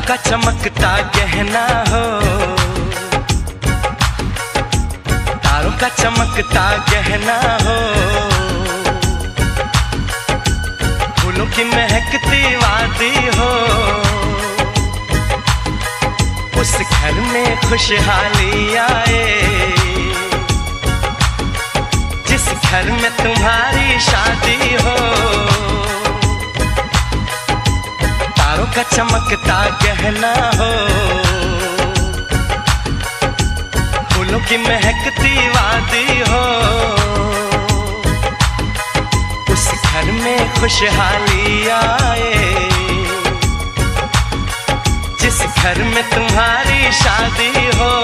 का चमकता गहना हो, तारों का चमकता गहना हो, फूलों की महकती वादी हो। उस घर में खुशहाली आए जिस घर में तुम्हारी शादी हो। तारों का चमकता गहना हो, फूलों की महकती वादी हो। उस घर में खुशहाली आए जिस घर में तुम्हारी शादी हो।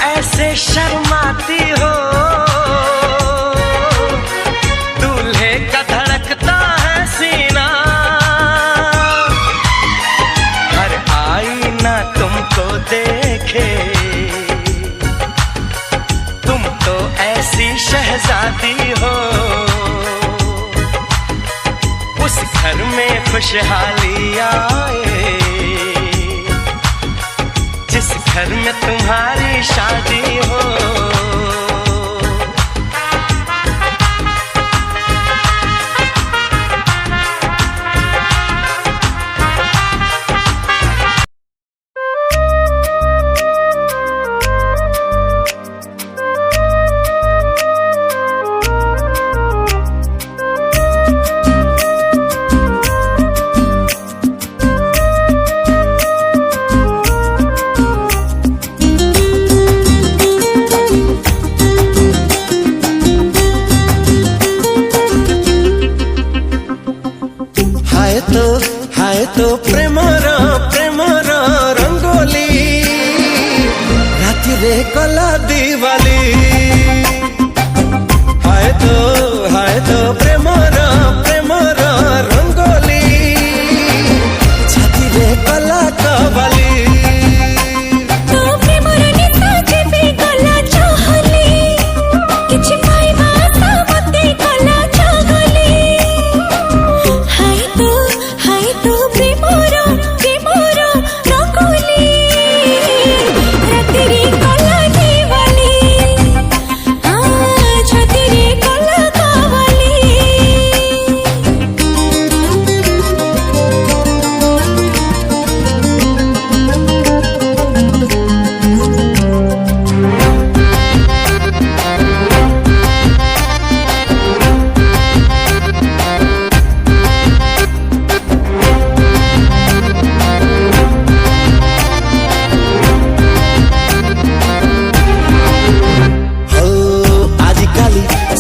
ऐसे शर्माती हो, दूल्हे का धड़कता है सीना। हर आईना तुमको देखे, तुम तो ऐसी शहजादी हो। उस घर में खुशहाली आए जिस घर में तुम्हारी शादी हो।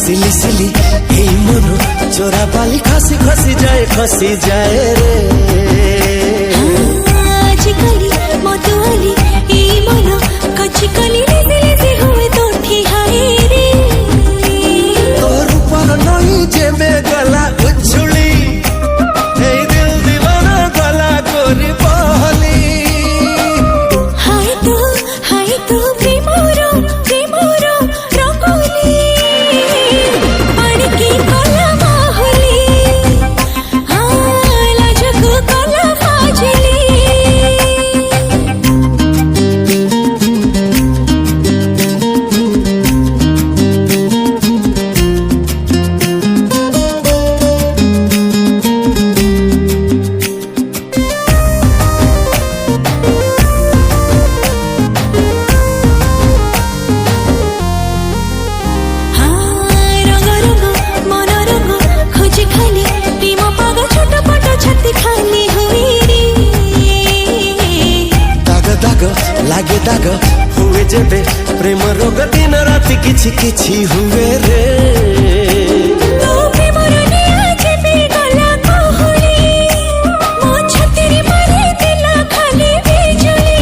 सिली सिली এই মন চোরা বালি খসি যায় রে आजकली मतवाली এই মন কচকলি লেজে লেজে हुए तो ठिहाए रे তোর উপর নই যেবে গলা উছুলি এই দিল দিবানা গলা করি বহলি হাই তো প্রেমর রঙ্গোলি পানি কি কলা মাহলি লাজকু কলা ফাজলি লাগে দাগ হুয়ে যেবে প্রেম রোগ দিন রাতি কিছু কিছু হুয়ে রে তো প্রেমর নিয়া যেবে গলা কহলি মো ছতিরে মারি দিলা খালি বিজলি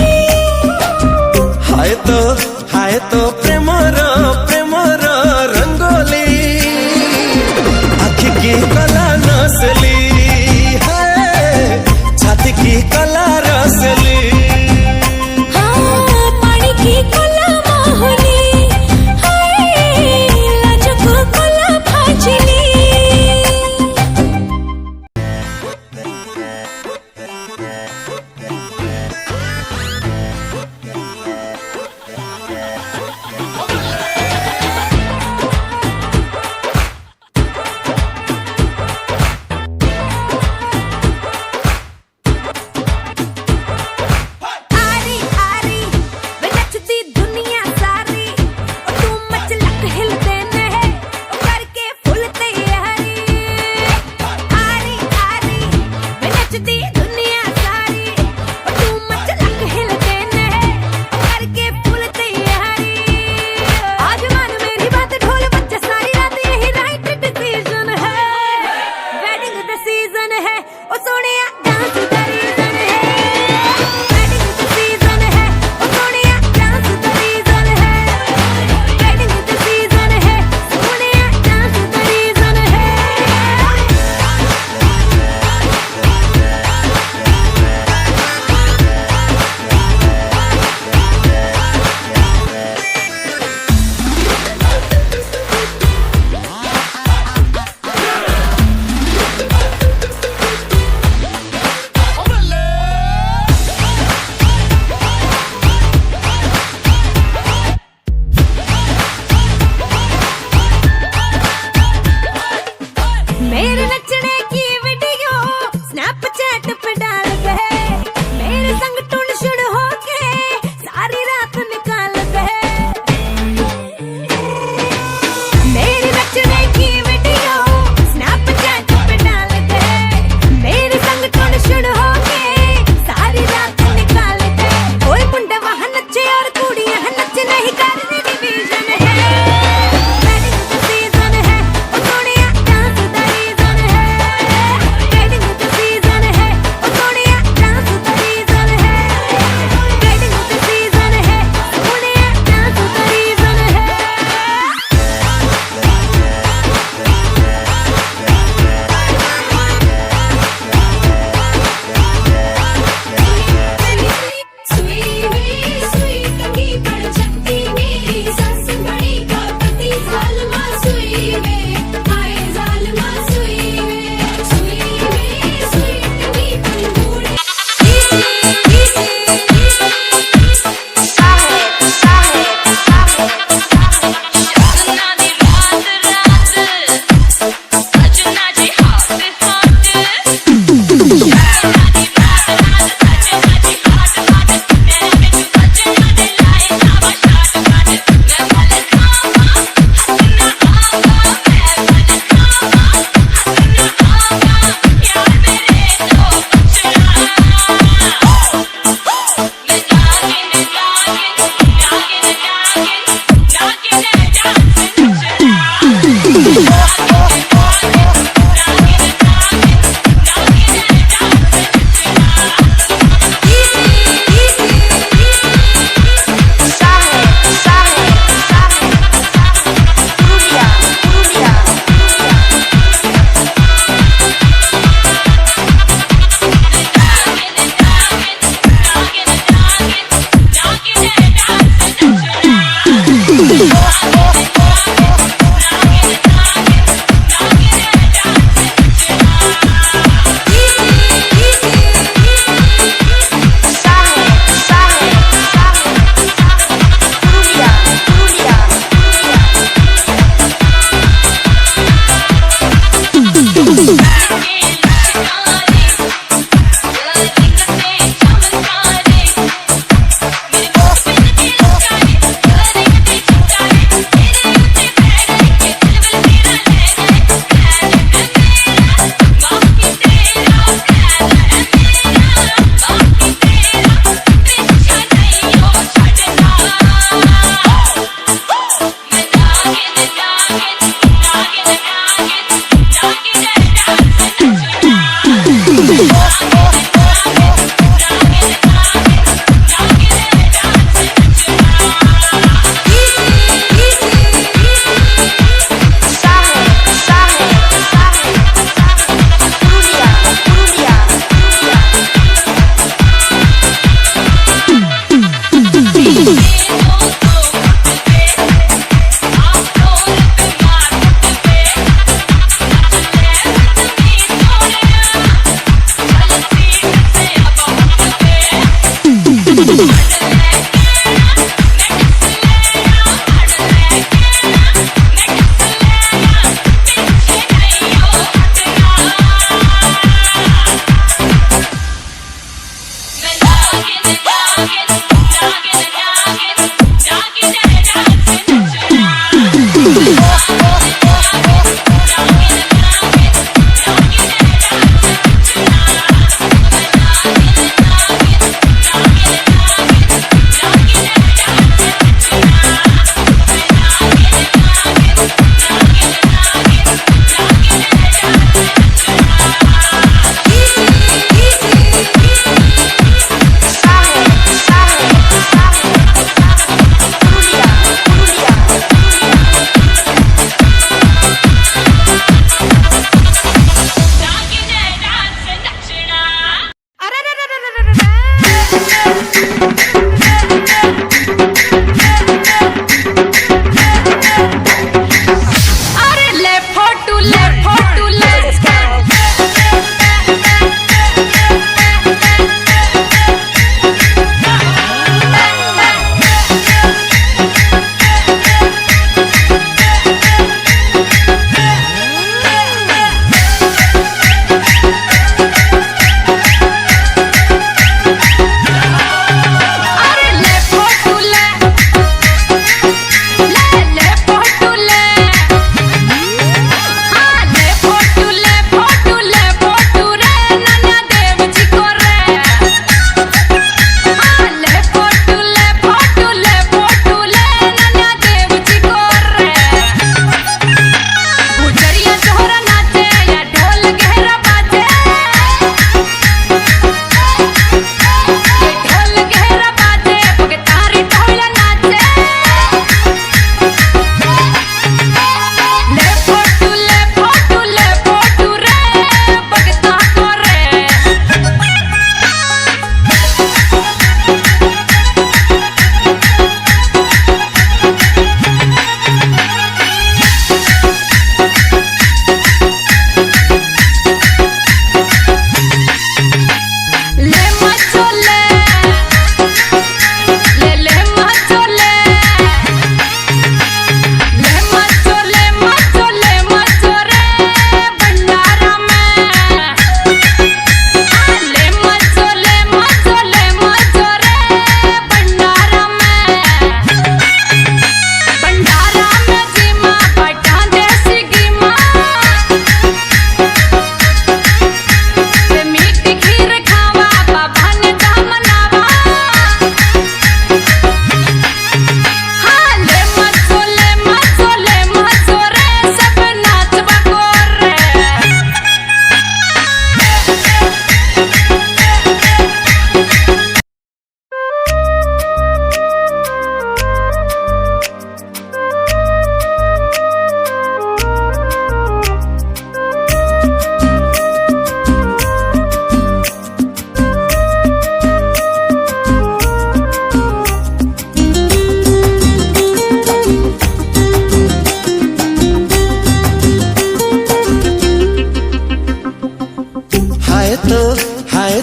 হায় তো প্রেমর রঙ্গোলি আখি কি কলা নসলি হায় ছাতি কি কলা রসলি पानी की कला माहली लाजकू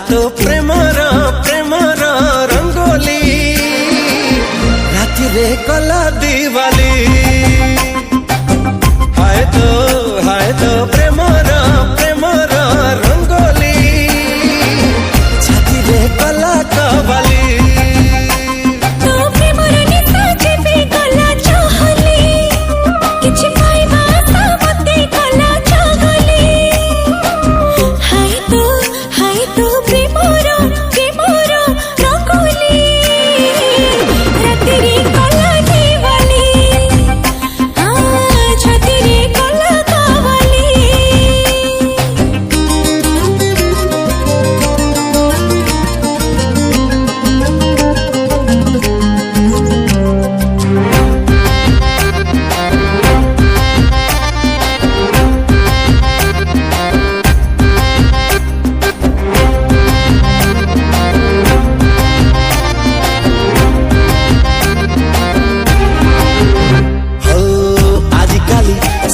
तो प्रेमर प्रेमर रंगोली राति रे कला दिवाली हाय तो प्रेमर प्रेमर रंगोली छाती रे कला कवाली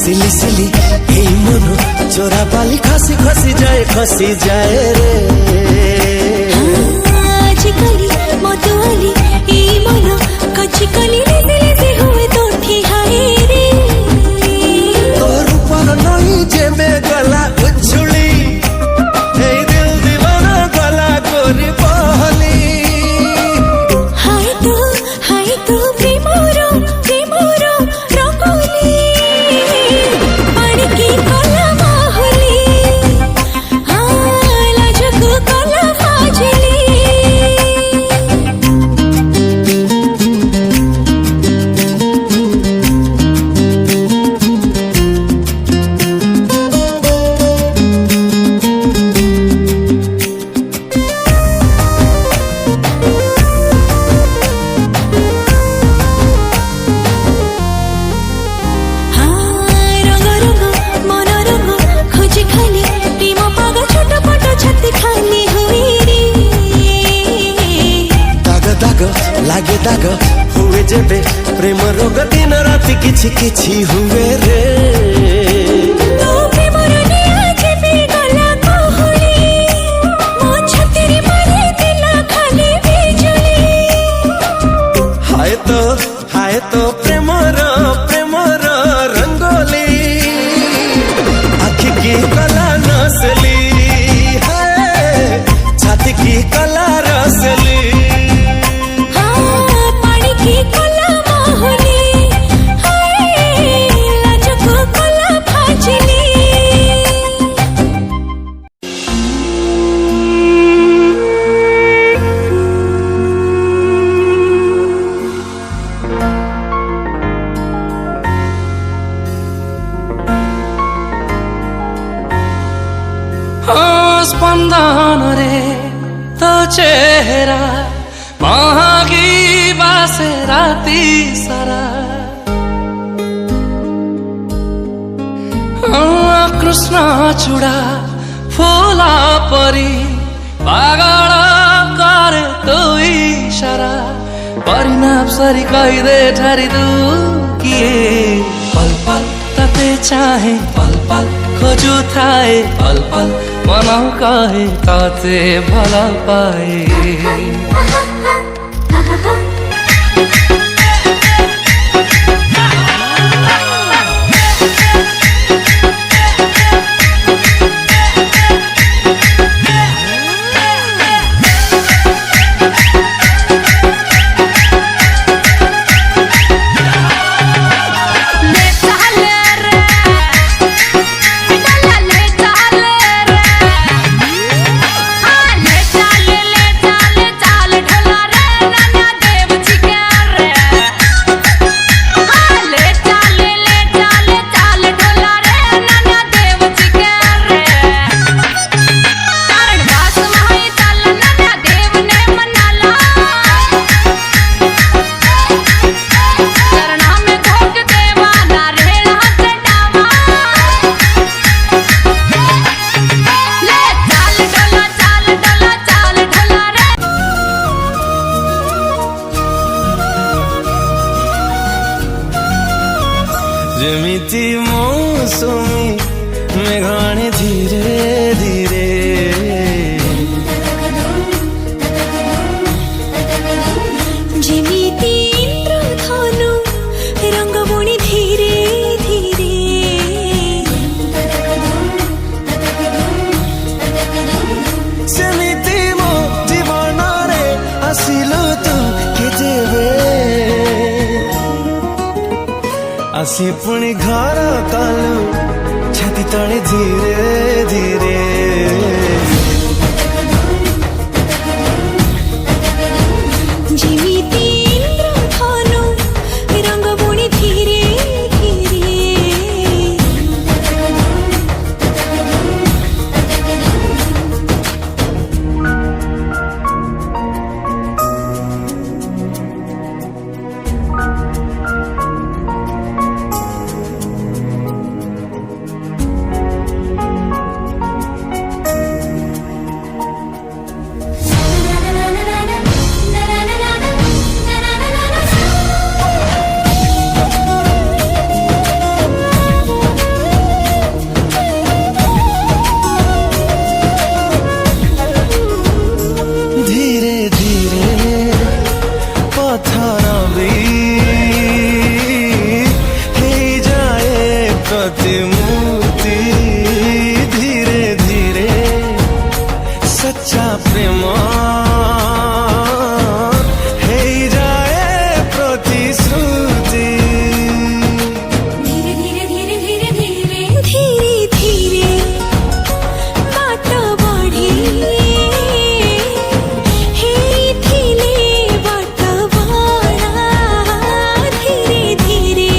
सिली सिली এই মন চোরা বালি খসি যায় রে आजकली मतवाली এই মন কচকলি লেজে লেজে हुए तो ठिहाए रे তোর উপর নই যে মে গলা উছুলি এই দিল দিবানা গলা করি বহলি হাই তো প্রেমর প্রেমর রঙ্গোলি की कला माहुली लाजक कला फाजिली लागे दाग हुए जेबे प्रेम रोग दिन राति किछि किछि हुए रे तो प्रेमर निया जेबे गला कोहुली मो छातीरे मारे दिला खाली बिजुली हाय तो प्रेमर प्रेमर रंगोली आखि की कला नसली हाय छाती की कला रसली की कला माहुली लाजक कला फाजिली स्पंदन रे तो चेहरा महागी बासे राती सारा कृष्ण चूड़ा फूला परी पागल करे तो इशारा परिणाम सरी कहिदे ठारी दू किए पल पल तते चाहे पल पल खोजु थाए पल पल मन कहे ताते भला पाए ଯେମିତି ମୌସୁମୀ ମେଘାଣି ଧୀରେ ଧୀରେ आसी पुणी घर कालू छाती तले धीरे धीरे जिमिति इंद्रधनु रंग बुणी धीरे धीरे प्रतिमूर्ति धीरे धीरे सच्चा प्रेम हे जाए प्रतिश्रुति धीरे धीरे धीरे धीरे धीरे धीरे धीरे बात बढ़ी हे थिले बात बड़ा धीरे धीरे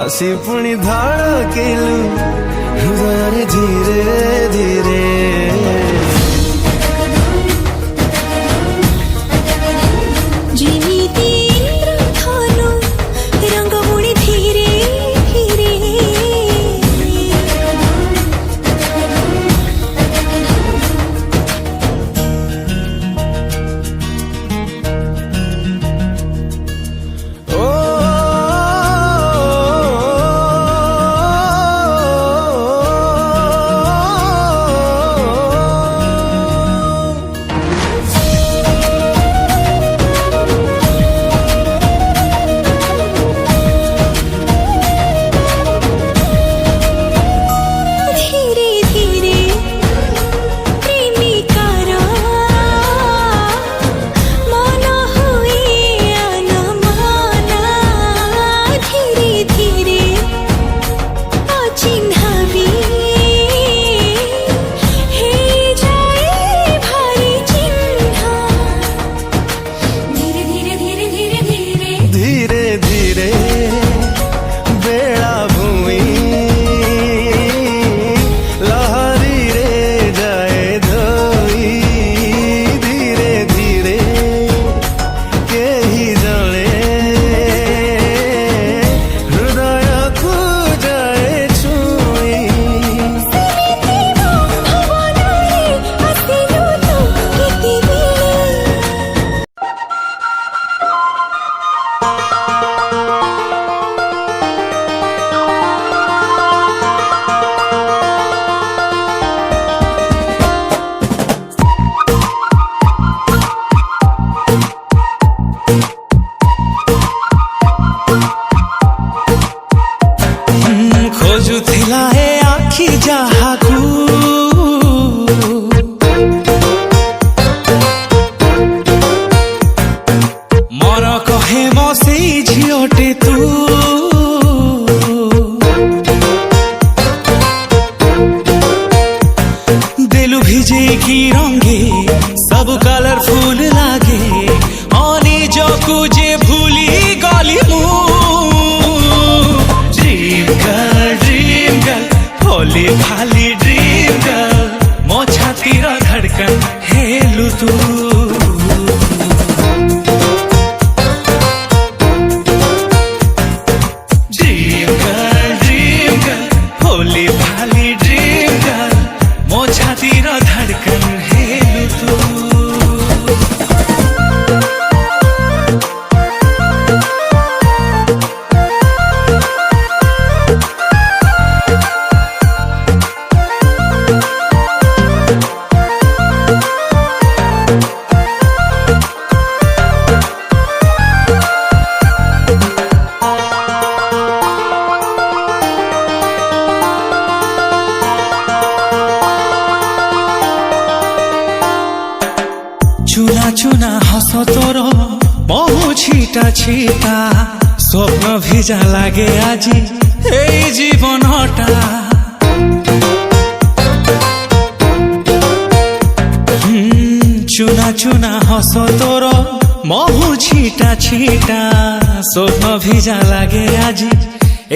आसी पुणी धड़केलु हृदय धीरे धीरे जिमिति इंद्रधनु रंग बुणी धीरे धीरे खोजुथिला हे आखि जाहाकू मन कहे मसेई झियोटे तू देलु भिजे की रंगे सब कलरफुल लागे अने जकु जे भूली गली मु ड्रीम गर्ल होली खाली ड्रीम गर्ल मो छातीर धड़कन हेलु तू ड्रीम गर्ल होली खाली ड्रीम गर्ल मो छातीर धड़कन हे छिटा स्वप्न भिजा लागे আজি এই জীবনটা चुना चुना हस तोर महु छिटा छिटा स्वप्न भिजा लागे আজি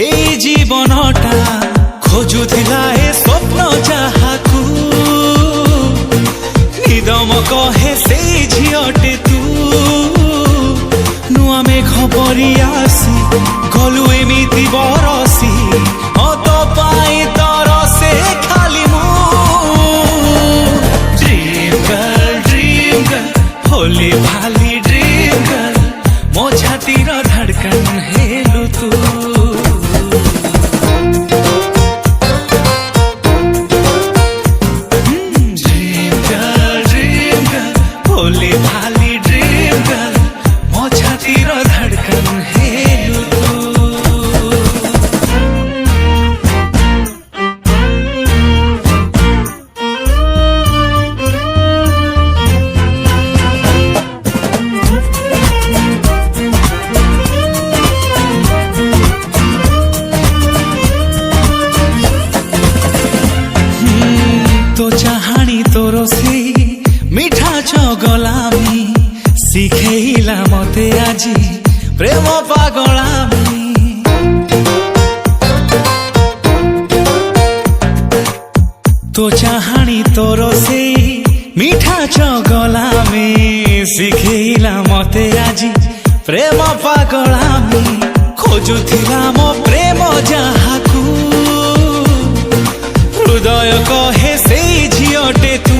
এই জীবনটা खोजुथिला ए स्वप्न जाहाकू निदम कहे से झियटे तू नुआ मेघ परी आसी गलु एमिति बरसी अत पाई तरसे खाली मु ड्रीम गर्ल होली भाली ड्रीम गर्ल मो छातीर धड़कन हेलु तू होली भाली ड्रीम गर्ल मो छातीर धड़कन हेलु तू तो चाहानी तोर से मिठा चगलामी शिखेला मते আজি प्रेम पागलामी तो चाहानी तोर से मिठा चगलामी शिखेला मते আজি प्रेम पागलामी खोजुथिला मो प्रेम जाहाकू हृदय कहे से झियटे तू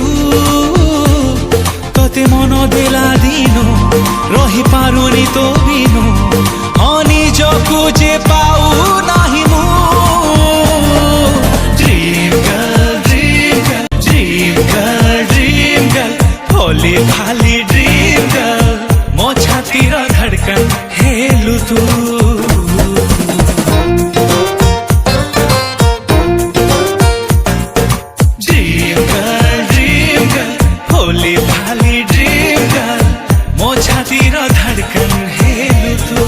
तते मन देला दिनो रही पारुनी तो बिनो निजकू जे पाऊ नाही मु dream girl dream girl dream girl dream girl होली भाली ड्रीम गर्ल मो छातीर धड़कन हेलु तू होली भाली ड्रीम गर्ल मो छातीर धड़कन हेलु तू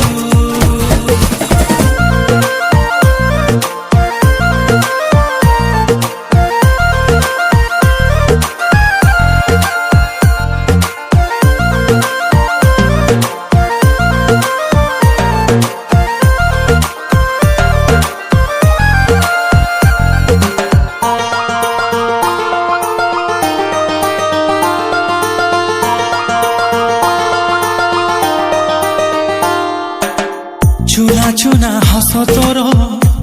चुना चुना हस तोर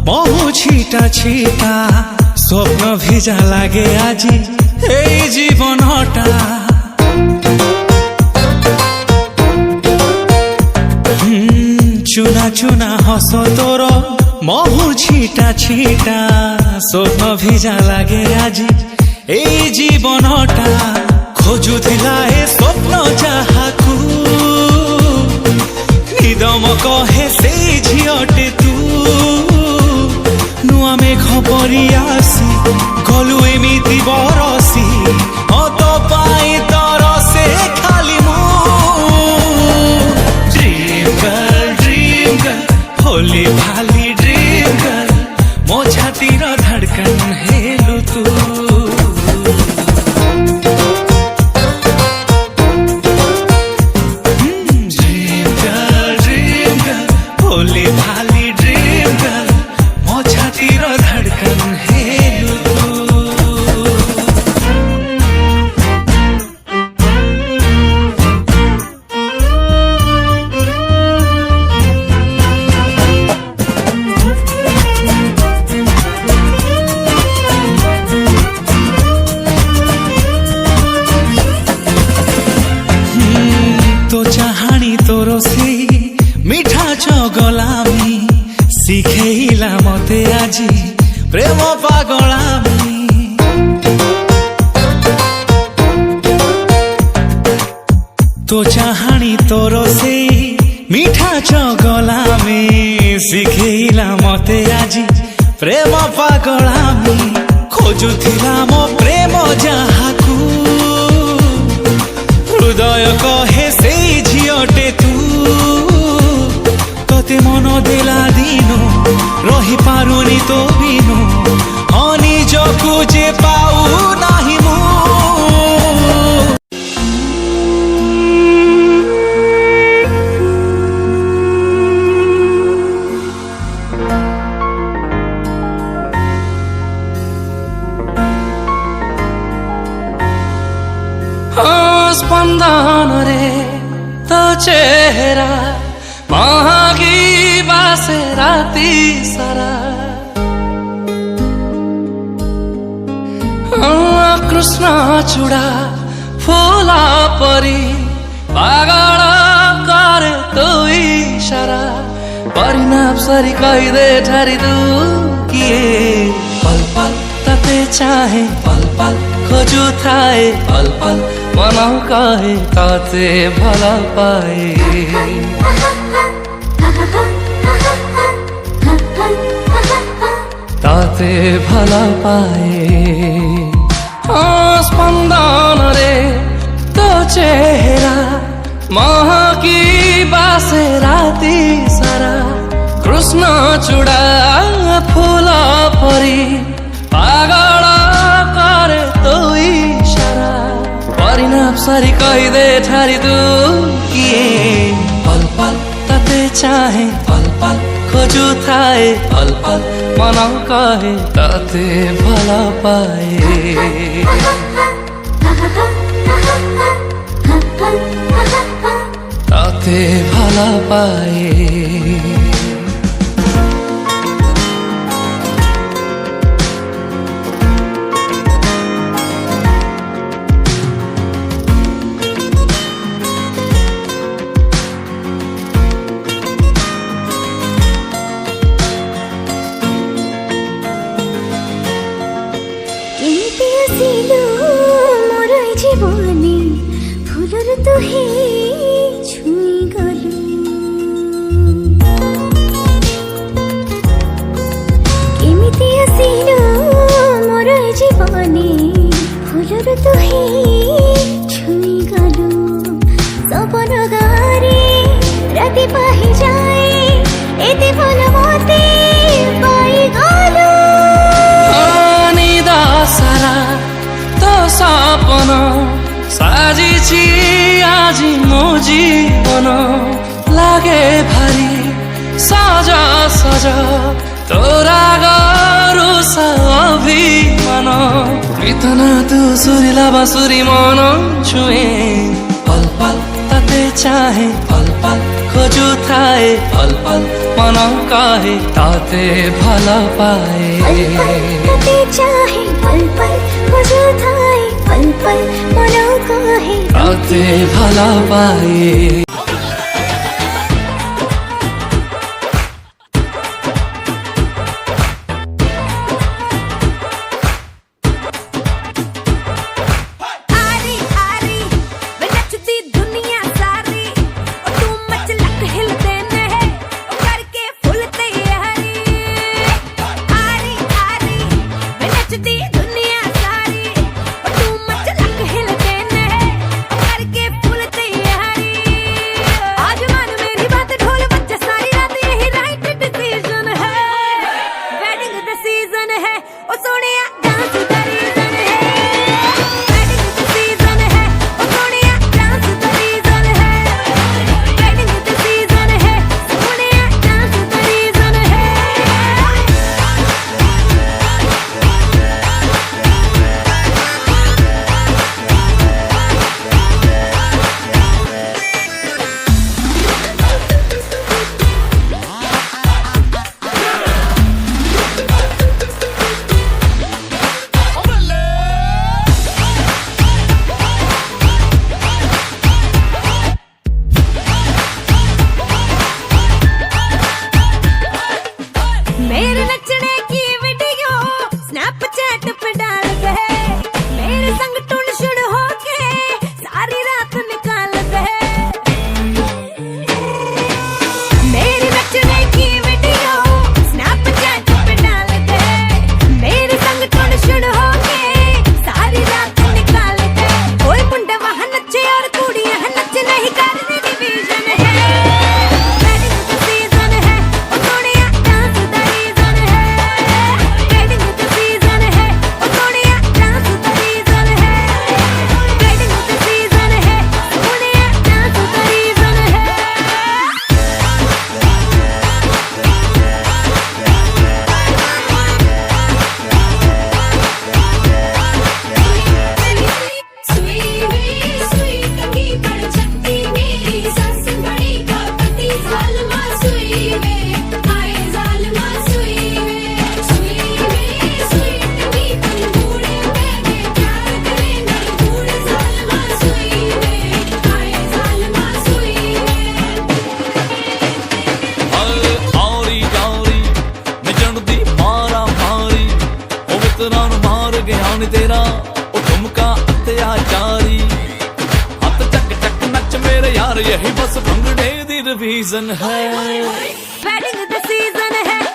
महु छिटा छिटा स्वप्न भिजा लागे আজি এই জীবনটা चुना चुना हस तोर महु छिटा छिटा स्वप्न भिजा लागे আজি এই জীবনটা खोजुथिला ए स्वप्न जाहाकू निदम कहे से झियटे तू नुआ मेघ परी आसी गलु एमिति बरसी अत पाई तरसे खाली मु ड्रीम गर्ल होली भाली ड्रीम गर्ल मो छातीर धड़कन हेलु तू होली भाली ड्रीम गर्ल मो छातीर धड़कन हेलु तू तो चाहानी तोर से मिठा चगलामी शिखेला मते আজি प्रेम पागलामी तो चाहानी तोर से मिठा चगलामी शिखेला मते আজি प्रेम पागलामी खोजुथिला मो प्रेम जाहाकू हृदय कहे से झियटे तू देला दिनो रही पारुनी तो बिनो हनी जो कुजे पाऊ नाही मु स्पंदन रे तो चेहरा मागी बासे राती सारा कृष्ण चूड़ा फूला परी पागल करे तो इशारा परिणाम सरी कहिदे ठारी दू किए पल पल ताते चाहे पल पल खोजु थाए पल पल मनाउ कहे ताते भला पाए ताते भला पाए स्पंदन रे तो चेहरा महकी बासे राती सारा कृष्ण चूड़ा फूला परी पागल करे तो इशारा परिणाम सरी कहिदे ठारी दू किए पल पल ताते चाहे पल पल खोजु थाए पल पल मनाउ कहे ताते भला पाए ताते भला पाए জীবনে ফুলর তুহে ছুঁই গলু কেমিতি আসিল মোর জীবনে ফুলর তুহে ছুঁই গলু সপন গারে রাতি পাহি যায় এতে ভাল মতে পাই গলু নিদা সারা তো সপন সাজিছি আজি মো জীবন লাগে ভারি সাজা সাজা তোরা গরু অভিমান ইতনা তু সুরিলা বাসুরি মন ছুঁয়ে পল পল তাতে চাহে পল পল खोजु थाए पल पल मन कहे ताते भला पाए ताते चाहे पल पल खोजु थाए पल पल मन कहे ताते भला पाए ਨੀ ਤੇਰਾ ਉਹ ਠੁਮਕਾ ਅਤਿਆਚਾਰੀ ਹੱਥ ਚੱਕ ਚੱਕ ਨੱਚ ਮੇਰੇ ਯਾਰ ਯਹੀ ਬਸ ਭੰਗੜੇ ਦੀ ਰਿਵੀਜ਼ਨ ਹੈ वेडिंग द सीजन है